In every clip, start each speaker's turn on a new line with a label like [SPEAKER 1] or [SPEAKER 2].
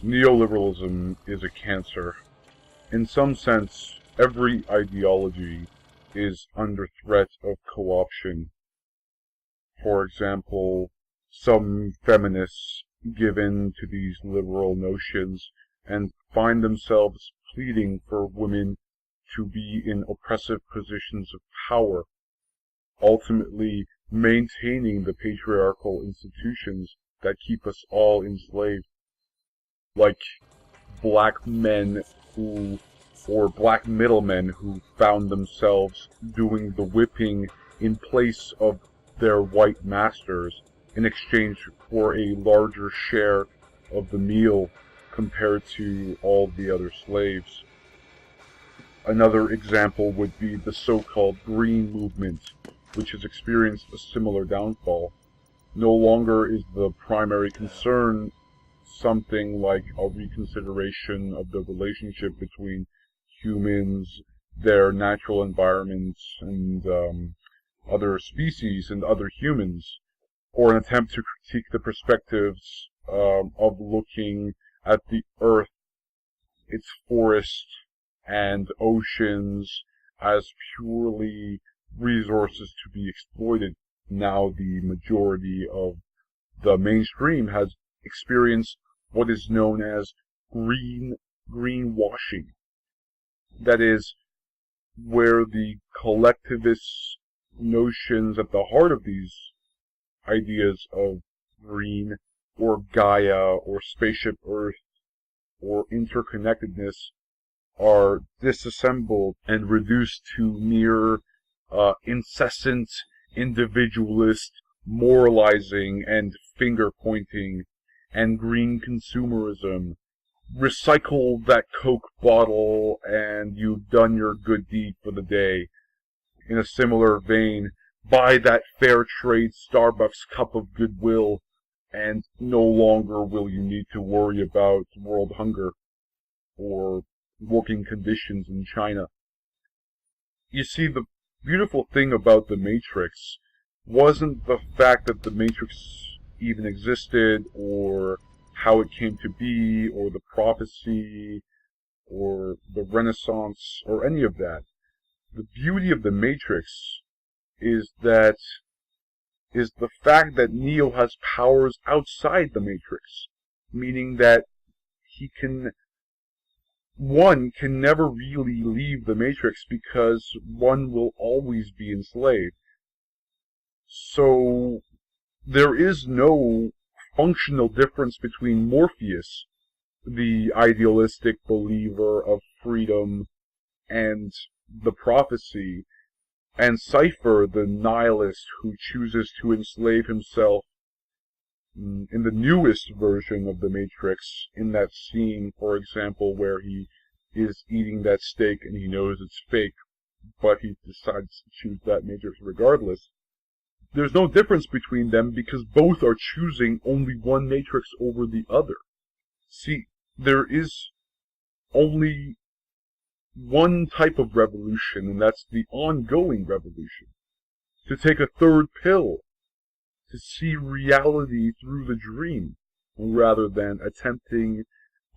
[SPEAKER 1] Neoliberalism is a cancer. In some sense, every ideology is under threat of co-option. For example, some feminists give in to these liberal notions and find themselves pleading for women to be in oppressive positions of power, ultimately maintaining the patriarchal institutions that keep us all enslaved, like black men or black middlemen who found themselves doing the whipping in place of their white masters in exchange for a larger share of the meal compared to all the other slaves. Another example would be the so-called Green Movement, which has experienced a similar downfall. No longer is the primary concern something like a reconsideration of the relationship between humans, their natural environments, and other species and other humans, or an attempt to critique the perspectives of looking at the earth, its forests, and oceans as purely resources to be exploited. Now the majority of the mainstream has experienced what is known as greenwashing. That is, where the collectivist notions at the heart of these ideas of green, or Gaia, or spaceship Earth, or interconnectedness are disassembled and reduced to mere incessant individualist moralizing and finger-pointing and green consumerism. Recycle that Coke bottle and you've done your good deed for the day. In a similar vein, buy that fair trade Starbucks cup of goodwill and no longer will you need to worry about world hunger or working conditions in China. You see, the beautiful thing about the Matrix wasn't the fact that the Matrix even existed, or how it came to be, or the prophecy, or the Renaissance, or any of that. The beauty of the Matrix is the fact that Neo has powers outside the Matrix, meaning that one can never really leave the Matrix because one will always be enslaved. So there is no functional difference between Morpheus, the idealistic believer of freedom and the prophecy, and Cypher, the nihilist who chooses to enslave himself in the newest version of the Matrix, in that scene, for example, where he is eating that steak and he knows it's fake, but he decides to choose that Matrix regardless. There's no difference between them because both are choosing only one Matrix over the other. See, there is only one type of revolution, and that's the ongoing revolution. To take a third pill, to see reality through the dream, rather than attempting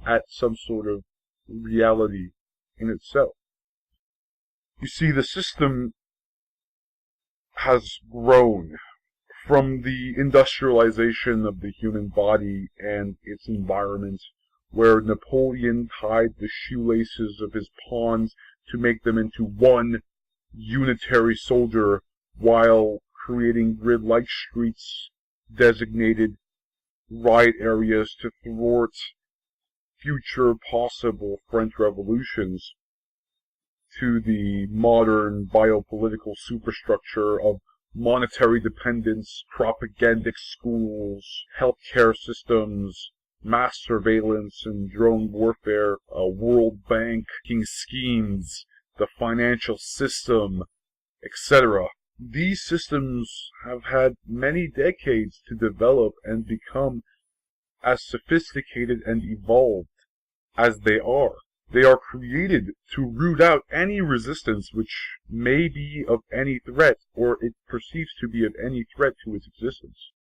[SPEAKER 1] at some sort of reality in itself. You see, the system has grown from the industrialization of the human body and its environment, where Napoleon tied the shoelaces of his pawns to make them into one unitary soldier, while creating grid-like streets designated riot areas to thwart future possible French revolutions, to the modern biopolitical superstructure of monetary dependence, propagandic schools, healthcare systems, mass surveillance and drone warfare, World Bank schemes, the financial system, etc. These systems have had many decades to develop and become as sophisticated and evolved as they are. They are created to root out any resistance which may be of any threat, or it perceives to be of any threat to its existence.